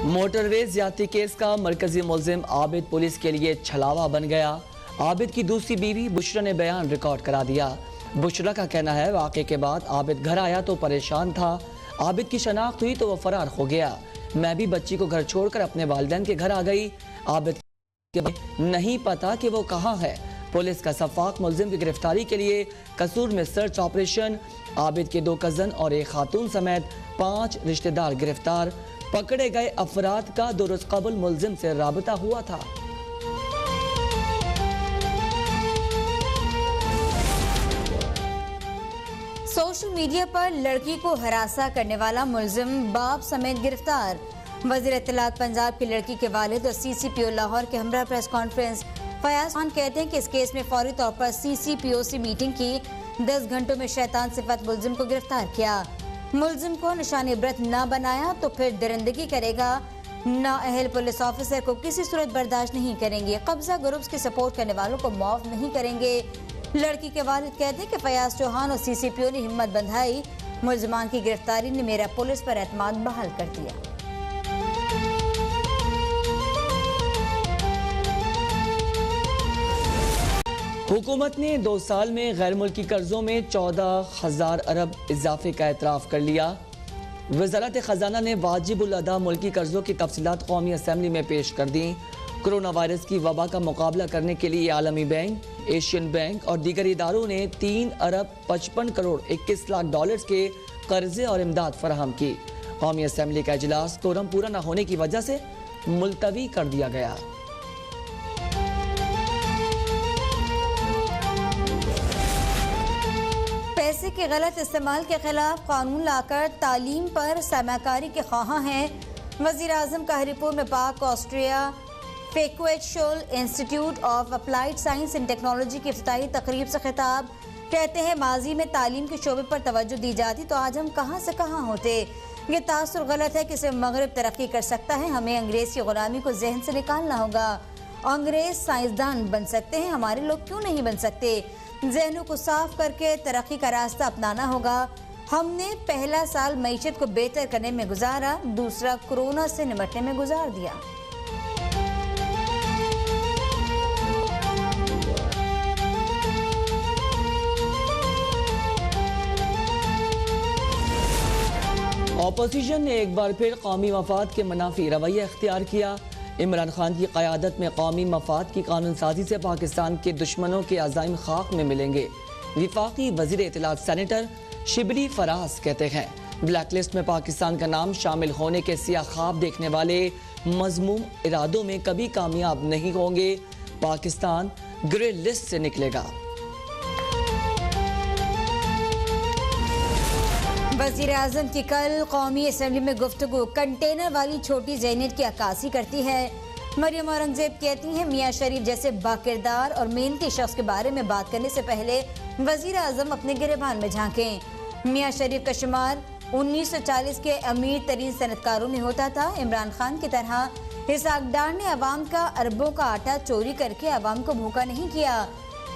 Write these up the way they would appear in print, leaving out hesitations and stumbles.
Motorway ज्यादती case का मरकजी मुलजिम आबिद पुलिस के लिए छलावा बन गया। आबिद की दूसरी बीवी बुशरा ने बयान रिकॉर्ड करा दिया। बुशरा का कहना है वाक़े के बाद आबिद घर आया तो परेशान था। आबिद की शनाख्त हुई तो वह फरार हो गया। मैं भी बच्ची को घर छोड़कर अपने वालिदैन के घर आ गई। आबिद के नहीं पता कि वो कहाँ है। पुलिस का सफाक मुलजिम की गिरफ्तारी के लिए कसूर में सर्च ऑपरेशन। आबिद के 2 कज़न और एक खातून समेत 5 रिश्तेदार गिरफ्तार। पकड़े गए अफराद का 2 रोज कबल मुलजिम से राबता हुआ था। सोशल मीडिया पर लड़की को हरासा करने वाला मुलजिम बाप समेत गिरफ्तार। वज़ीर इत्तलात पंजाब की लड़की के वालिद और CCPO लाहौर के हमरा प्रेस कॉन्फ्रेंस फयाज खान कहते हैं कि इस केस में फौरी तौर पर CCPO से मीटिंग की। 10 घंटों में शैतान सिफत मुलजिम को गिरफ्तार किया। मुलजिम को निशाने इबरत न बनाया तो फिर दरिंदगी करेगा। नाअहल पुलिस ऑफिसर को किसी सूरत बर्दाश्त नहीं करेंगे। कब्जा ग्रुप्स की सपोर्ट करने वालों को माफ नहीं करेंगे। लड़की के वालिद कहते हैं कि फयाज चौहान और CCPO ने हिम्मत बंधाई। मुलजिमान की गिरफ्तारी ने मेरा पुलिस पर एतमाद बहाल कर दिया। हुकूमत ने 2 साल में गैर मुल्की कर्जों में 14,000 अरब इजाफे का एतराफ़ कर लिया। वज़ारत ख़जाना ने वाजिबुल अदा मुल्की कर्जों की तफसीलात कौमी असम्बली में पेश कर दी। कोरोना वायरस की वबा का मुकाबला करने के लिए आलमी बैंक, एशियन बैंक और दीगर इदारों ने 3 अरब 55 करोड़ 21 लाख डॉलर्स के कर्जे और इमदाद फराहम की। कौमी असम्बली का इजलास कोरम पूरा न होने की वजह से मुलतवी कर दिया गया। पैसे के गलत इस्तेमाल के खिलाफ कानून लाकर तालीम पर सरमाकारी के ख्वाहां हैं। वज़ीर आज़म का हरिपुर में पाक ऑस्ट्रिया फेक्वेटशोल institute of applied science and technology की इफ्तिताही तकरीब से खिताब। कहते हैं माजी में तालीम के शोबे पर तवज्जो दी जाती तो आज हम कहाँ से कहाँ होते। ये तासुर गलत है कि सिर्फ मगरब तरक्की कर सकता है। हमें अंग्रेज की गुलामी को जहन से निकालना होगा। अंग्रेज साइंसदान बन सकते हैं, हमारे लोग क्यों नहीं बन सकते। जहनों को साफ करके तरक्की का रास्ता अपनाना होगा। हमने पहला साल मईशत को बेहतर करने में गुजारा, दूसरा कोरोना से निपटने में गुजार दिया। ऑपोजिशन ने एक बार फिर कौमी मफाद के मुनाफी रवैया इख्तियार किया। इमरान खान की क़यादत में कौमी मफाद की कानून साजी से पाकिस्तान के दुश्मनों के अज़ाइम खाक में मिलेंगे। विफाकी वज़ीर इत्तलात सेनेटर शिबली फराज कहते हैं ब्लैक लिस्ट में पाकिस्तान का नाम शामिल होने के सिया ख्वाब देखने वाले मज़मूम इरादों में कभी कामयाब नहीं होंगे। पाकिस्तान ग्रे लिस्ट से निकलेगा। वज़ीर आज़म की कल कौमी असम्बली में गुफ्तगू कंटेनर वाली छोटी ज़ैनत की अक्कासी करती है। मरियम औरंगज़ेब कहती हैं मियाँ शरीफ जैसे बाकिरदार और मेहनती शख्स के बारे में बात करने से पहले वज़ीर आज़म अपने गिरेबान में झांकें। मियाँ शरीफ का शुमार 1940 के अमीर तरीन सनतकारों में होता था। इमरान खान की तरह इसहाक डार ने अवाम का अरबों का आटा चोरी करके अवाम को भूखा नहीं किया।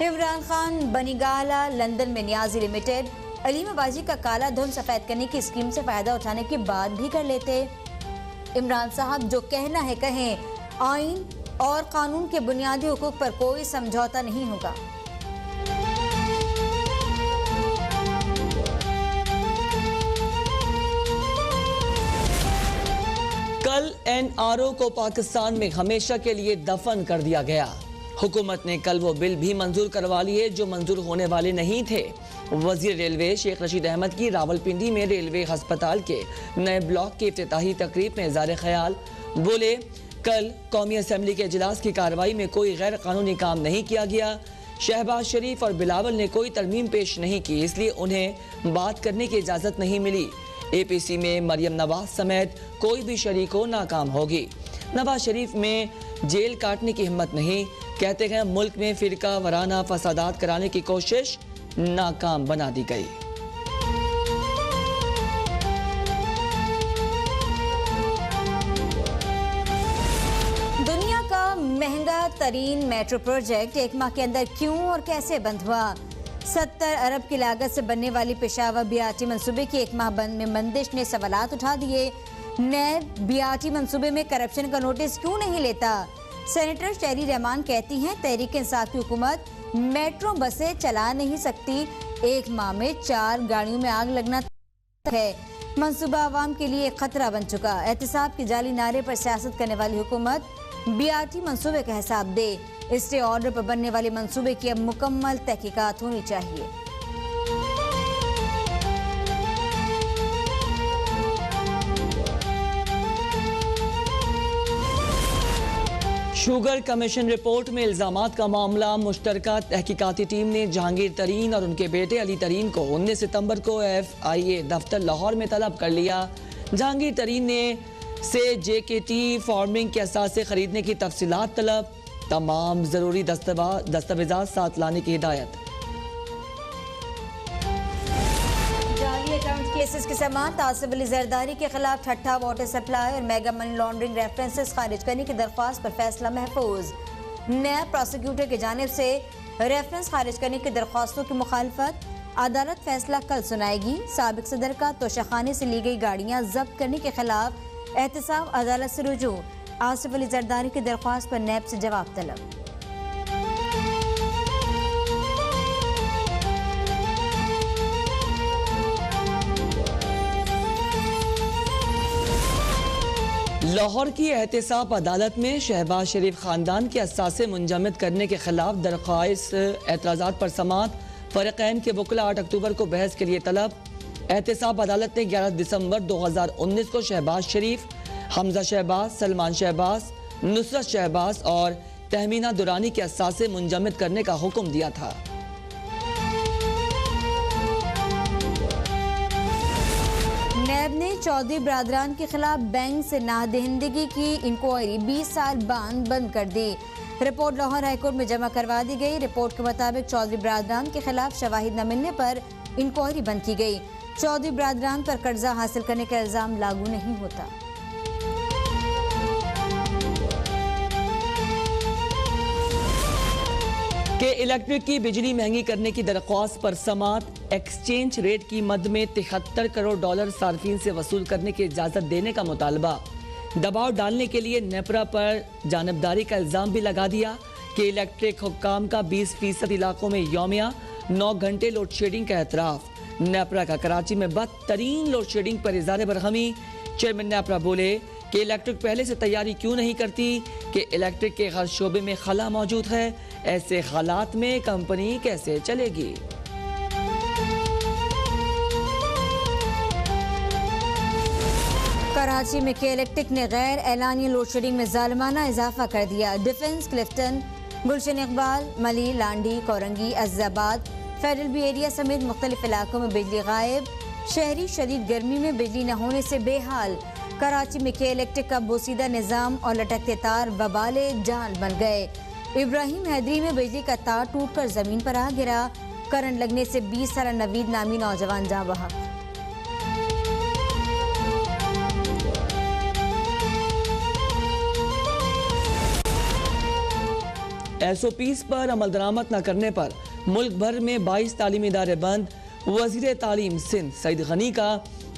इमरान खान बनीगाला लंदन में नियाजी लिमिटेड अलीमाबाजी का काला धन सफेद करने की स्कीम से फायदा उठाने की बात भी कर लेते। इमरान साहब जो कहना है कहें, आइन और कानून के बुनियादी हुकूक पर कोई समझौता नहीं होगा। कल NRO को पाकिस्तान में हमेशा के लिए दफन कर दिया गया। हुकूमत ने कल वो बिल भी मंजूर करवा लिए जो मंजूर होने वाले नहीं थे। वज़ीर रेलवे शेख रशीद अहमद की रावलपिंडी में रेलवे अस्पताल के नए ब्लॉक की इफ्तिताही तकरीब में इज़हार ख्याल बोले, कल कौमी असम्बली के इजलास की कार्रवाई में कोई गैर कानूनी काम नहीं किया गया। शहबाज शरीफ और बिलावल ने कोई तरमीम पेश नहीं की, इसलिए उन्हें बात करने की इजाज़त नहीं मिली। APC में मरियम नवाज समेत कोई भी शरीक हो नाकाम होगी। नवाज शरीफ में जेल काटने की हिम्मत नहीं। कहते हैं मुल्क में फिरका वराना फसादात कराने की कोशिश नाकाम बना दी गई। दुनिया का महंगा तरीन मेट्रो प्रोजेक्ट 1 माह के अंदर क्यों और कैसे बंद हुआ। 70 अरब की लागत से बनने वाली पेशावर BRT मंसूबे की 1 माह बंद में बंदिश ने सवालात उठा दिए। नैब बीआरटी मंसूबे में करप्शन का नोटिस क्यों नहीं लेता? सेनेटर शहरी रहमान कहती हैं तहरीक इंसाफ की हुकूमत मेट्रो बसें चला नहीं सकती, एक माह में 4 गाड़ियों में आग लगना है। मंसूबा आवाम के लिए खतरा बन चुका। एहतिसाब के जाली नारे पर सियासत करने वाली हुकूमत बीआरटी मंसूबे का हिसाब दे। स्टे ऑर्डर पर बनने वाले मंसूबे की अब मुकम्मल तहकीकात होनी चाहिए। शुगर कमीशन रिपोर्ट में इल्जामात का मामला। मुश्तरका तहकीकाती टीम ने जहांगीर तरीन और उनके बेटे अली तरीन को 19 सितंबर को FIA दफ्तर लाहौर में तलब कर लिया। जहांगीर तरीन ने से JKT फार्मिंग के असासे खरीदने की तफसीलात तलब। तमाम जरूरी दस्तावेजात साथ लाने की हिदायत। जाली अकाउंट केसेस के समान आसिफ अली जरदारी के खिलाफ ठट्ठा वाटर सप्लाई और मेगा मनी लॉन्ड्रिंग रेफरेंसेस खारिज करने की दरख्वास्त पर फैसला महफूज। नया प्रोसिक्यूटर की जानिब से रेफरेंस खारिज करने की दरख्वास्तों की मुखालफत। अदालत फैसला कल सुनाएगी। साबिक सदर का तोशाखाने से ली गई गाड़ियां जब्त करने के खिलाफ एहतसाब अदालत से रुजू। आसिफ अली जरदारी की दरख्वास्त पर नैब से जवाब तलब। लाहौर की एहतसाब अदालत में शहबाज शरीफ खानदान के असासे मुंजमद करने के खिलाफ दरख्वास्त एतराज़ात पर समात। फरीक़ैन के वकला 8 अक्टूबर को बहस के लिए तलब। एहतसाब अदालत ने 11 दिसंबर 2019 को शहबाज शरीफ, हमजा शहबाज, सलमान शहबाज, नुसरत शहबाज और तहमीना दुरानी के असासे मुंजमद करने का हुक्म दिया था। नैब ने चौधरी बरादरान के खिलाफ बैंक से नादहिंदगी की इंक्वायरी 20 साल बाद बंद कर दी। रिपोर्ट लाहौर हाईकोर्ट में जमा करवा दी गई। रिपोर्ट के मुताबिक चौधरी बरादरान के खिलाफ शवाहिद न मिलने पर इंक्वायरी बंद की गई। चौधरी बरादरान पर कर्जा हासिल करने का इल्जाम लागू नहीं होता। के इलेक्ट्रिक की बिजली महंगी करने की दरख्वास्त पर समात। एक्सचेंज रेट की मद में 73 करोड़ डॉलर सार्फिन से वसूल करने की इजाजत देने का मुतालबा। दबाव डालने के लिए नेपरा पर जानबदारी का इल्जाम भी लगा दिया कि इलेक्ट्रिक हुक्काम का 20% इलाकों में यौमिया 9 घंटे लोड शेडिंग का एतराफ। नेपरा का कराची में बदतरीन लोड शेडिंग पर इज़हार बरहमी। चेयरमैन नेपरा बोले कि इलेक्ट्रिक पहले से तैयारी क्यों नहीं करती कि इलेक्ट्रिक के हर शोबे में खला मौजूद है। ऐसे हालात में कंपनी कैसे चलेगी। कराची में के इलेक्ट्रिक ने गैर एलानी लोड शेडिंग में जालिमाना इजाफा कर दिया। Defence, Clifton, Gulshan Iqbal, Malir, Landhi, Korangi, Azizabad, federal B area समेत मुख्तलिफ इलाकों में बिजली गायब। शहरी शदीद गर्मी में बिजली न होने से बेहाल। कराची में के इलेक्ट्रिक का बोसीदा निज़ाम और लटकते तार वबाले जान बन गए। इब्राहिम हैदरी में बिजली का तार टूटकर जमीन पर आ गिरा। करंट लगने से 20 साल नवीद नामी नौजवान जाँ बहक। SOPs पर अमल दरामद न करने पर मुल्क भर में 22 तालीमी इदारे बंद। वज़ीर तालीम सिंध सईद गनी का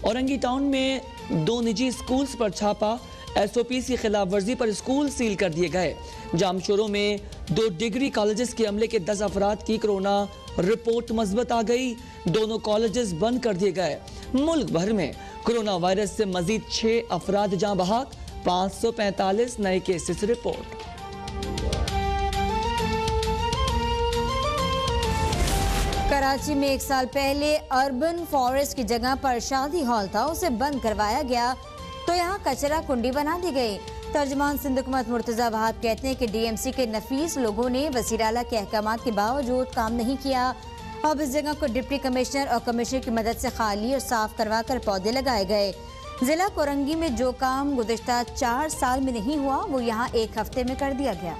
औरंगी टाउन में 2 निजी स्कूल्स पर छापा। SOPs की खिलाफ वर्जी पर स्कूल सील कर दिए गए। जामशोरों में 2 डिग्री कॉलेजेस के अमले के 10 अफराद की कोरोना रिपोर्ट मस्बत आ गई। दोनों कॉलेजेस बंद कर दिए गए। मुल्क भर में कोरोना वायरस से मजीद 6 अफराद जाँ बहक। 545 नए केसेस रिपोर्ट। कराची में 1 साल पहले अर्बन फॉरेस्ट की जगह पर शादी हॉल था, उसे बंद करवाया गया तो यहाँ कचरा कुंडी बना दी गई। तर्जमान सिंध हुकूमत मुर्तजा वहाब कहते हैं कि DMC के नफीस लोगों ने वज़ीर आला के अहकामात के बावजूद काम नहीं किया। अब इस जगह को डिप्टी कमिश्नर और कमिश्नर की मदद से खाली और साफ करवा कर पौधे लगाए गए। जिला कोरंगी में जो काम गुज़िश्ता 4 साल में नहीं हुआ वो यहाँ 1 हफ्ते में कर दिया गया।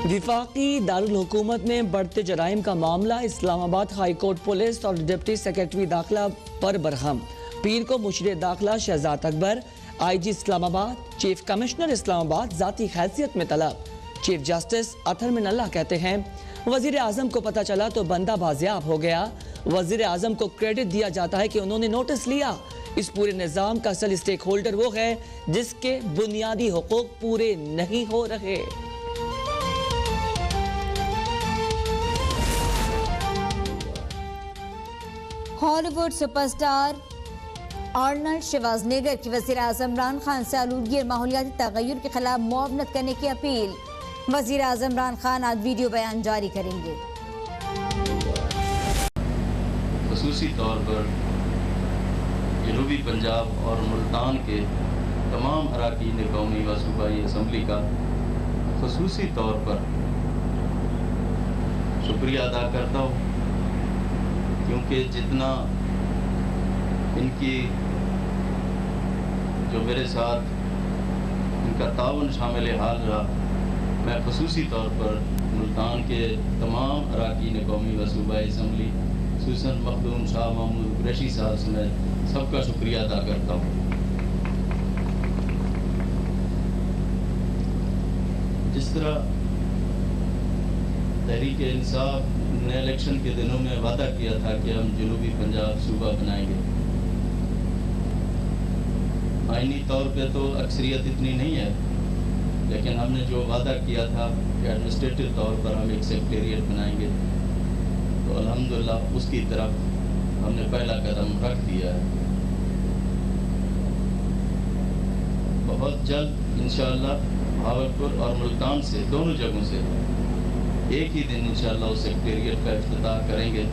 विफाकी दारुल हुकूमत में बढ़ते जराइम का मामला। इस्लामाबाद हाई कोर्ट पुलिस और डिप्टी सेक्रेटरी दाखिला पर बरहम। पीर को मुशीर दाखिला Shahzad Akbar, IG Islamabad, chief commissioner Islamabad जाती हैसियत में तलब। चीफ जस्टिस अथर मिनल्ला कहते हैं, वजीर आजम को पता चला तो बंदा बाजियाब हो गया। वजीर आजम को क्रेडिट दिया जाता है कि उन्होंने नोटिस लिया। इस पूरे निज़ाम का असल स्टेक होल्डर वो है जिसके बुनियादी हुकूक पूरे नहीं हो रहे। हॉलीवुड सुपरस्टार आर्नल्ड शिवाजनेगर की वज़ीर आज़म इमरान खान से आलूदगी और माहौलियाती तगय्युर के खिलाफ मुआवनत करने की अपील। वज़ीर आज़म इमरान खान आज वीडियो बयान जारी करेंगे। ख़ुसूसी तौर पर जनूबी पंजाब और मुल्तान के तमाम अरकान कौमी व सूबाई असम्बली का ख़ुसूसी तौर पर शुक्रिया अदा करता हूँ, क्योंकि जितना इनकी जो मेरे साथ इनका ताउन शामिल हाल रहा, मैं ख़ुसूसी तौर पर मुल्तान के तमाम अरकान कौमी व सूबाई असम्बली सुसन मखदूम शाह महमूद कुरैशी साहब समेत सबका शुक्रिया अदा करता हूँ। जिस तरह तहरीक इंसाफ ने इलेक्शन के दिनों में वादा किया था कि हम जनूबी पंजाब सूबा बनाएंगे, आईनी तौर पे तो अक्सरियत इतनी नहीं है, लेकिन हमने जो वादा किया था कि एडमिनिस्ट्रेटिव तौर पर हम एक सेक्रेटेरिएट बनाएंगे, तो अल्हम्दुलिल्लाह उसकी तरफ हमने पहला कदम रख दिया है। बहुत जल्द इंशाअल्लाह भावलपुर और मुल्तान से दोनों जगहों से एक ही दिन इंशाअल्लाह उस सेक्रेटेरिएट का इफ्तिताह करेंगे,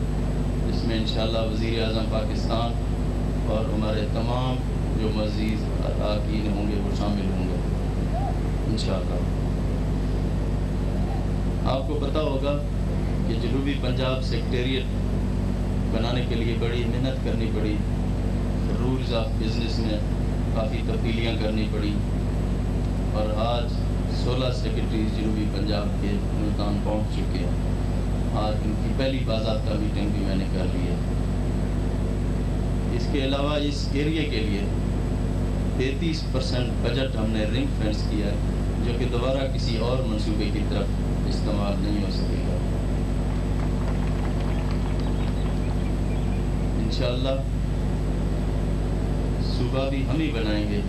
जिसमें इंशाअल्लाह वज़ीर आज़म पाकिस्तान और हमारे तमाम जो मज़ीद अरकान होंगे वो शामिल होंगे इंशाअल्लाह। आपको पता होगा कि जनूबी पंजाब सेक्रेटेरिएट बनाने के लिए बड़ी मेहनत करनी पड़ी, रूल्स ऑफ बिजनेस में काफ़ी तब्दीलियाँ करनी पड़ी, और आज 16 सेक्रेटरी जनूबी पंजाब के मुल्तान पहुँच चुके हैं। आज उनकी पहली बाज़ाब्ता मीटिंग भी मैंने कर ली है। इसके अलावा इस एरिया के लिए 33% बजट हमने रिंग फेंस किया है, जो कि दोबारा किसी और मंसूबे की तरफ इस्तेमाल नहीं हो सकेगा। इंशाअल्लाह सूबा भी हम ही बनाएंगे,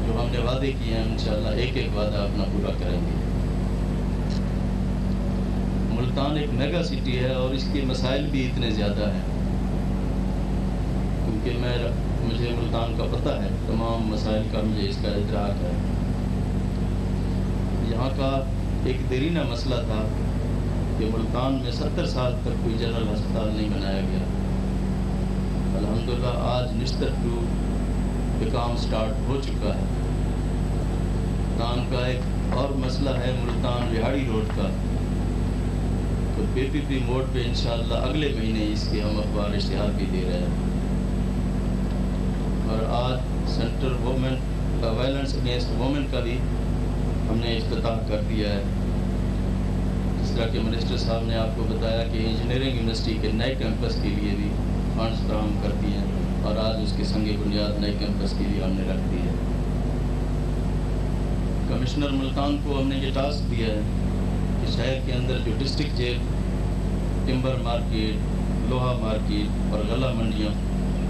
जो हमने वादे किए हैं इंशाअल्लाह एक एक वादा अपना पूरा करेंगे। मुल्तान एक मेगा सिटी है और इसके मसाइल भी इतने ज़्यादा हैं, क्योंकि मुझे मुल्तान का पता है, तमाम मसाइल का मुझे इसका इदराक है। यहाँ का एक देरीना मसला था कि मुल्तान में 70 साल तक कोई जनरल अस्पताल नहीं बनाया गया। अल्हम्दुलिल्लाह आज निस्तर टू पे काम स्टार्ट हो चुका है। मुल्तान का एक और मसला है मुल्तान रिहाड़ी रोड का, तो PPP मोड पे इंशाअल्लाह अगले महीने इसके हम अखबार इश्तिहार भी दे रहे हैं। और आज सेंटर वुमेन का वायलेंस अगेंस्ट वुमेन का भी हमने इफ्तिताह कर दिया है। जिस तरह के मिनिस्टर साहब ने आपको बताया कि इंजीनियरिंग यूनिवर्सिटी के नए कैंपस के लिए भी फंड्स फराहम कर दिए हैं, और आज उसके संगे बुनियाद नए कैंपस के लिए हमने रख दी है। कमिश्नर मुल्तान को हमने ये टास्क दिया है कि शहर के अंदर जो डिस्ट्रिक्ट जेल, टिम्बर मार्केट, लोहा मार्केट और गला मंडियाँ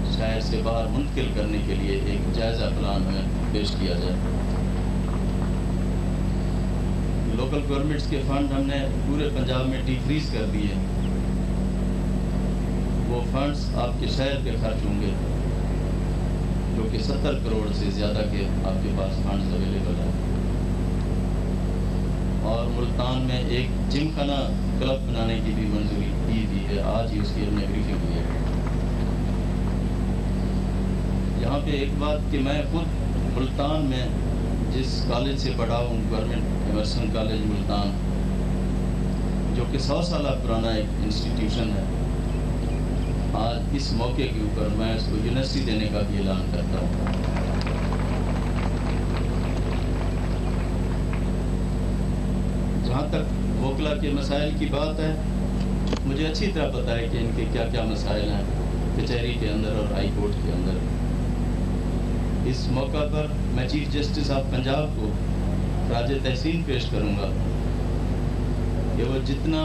शहर से बाहर मुंतकिल करने के लिए एक जायज़ा प्लान हमें पेश किया जाए। लोकल गवर्नमेंट्स के फंड हमने पूरे पंजाब में डिक्रीज कर दिए। वो फंड्स आपके शहर पे खर्च होंगे, जो कि 70 करोड़ से ज़्यादा के आपके पास फंड्स अवेलेबल हैं। और मुल्तान में एक जिमखाना क्लब बनाने की भी मंजूरी दी है, आज ही उसकी हमने ब्रीफिंग की है। यहाँ पे एक बात कि मैं खुद मुल्तान में जिस कॉलेज से पढ़ा हूँ, गवर्नमेंट एमर्सन कॉलेज मुल्तान, जो कि 100 साल पुराना एक इंस्टीट्यूशन है, आज इस मौके के ऊपर मैं उसको यूनिवर्सिटी देने का भी ऐलान करता हूँ। जहाँ तक वोकला के मसाइल की बात है, मुझे अच्छी तरह पता है कि इनके क्या क्या मसाइल हैं कचहरी के अंदर और हाई कोर्ट के अंदर। इस मौका पर मैं चीफ जस्टिस ऑफ पंजाब को राज तहसीन पेश करूँगा कि वो जितना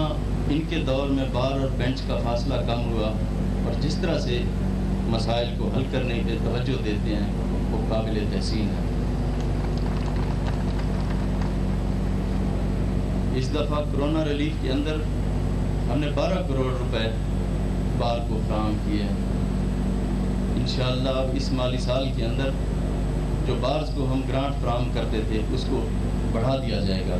इनके दौर में बार और बेंच का फासला कम हुआ और जिस तरह से मसाइल को हल करने पे तवज्जो देते हैं वो काबिल तहसीन है। इस दफ़ा कोरोना रिलीफ के अंदर हमने 12 करोड़ रुपए बार को फ्राहम किए हैं। इंशाअल्लाह इस माली साल के अंदर जो बार्स को हम ग्रांट फ्राहम करते थे उसको बढ़ा दिया जाएगा।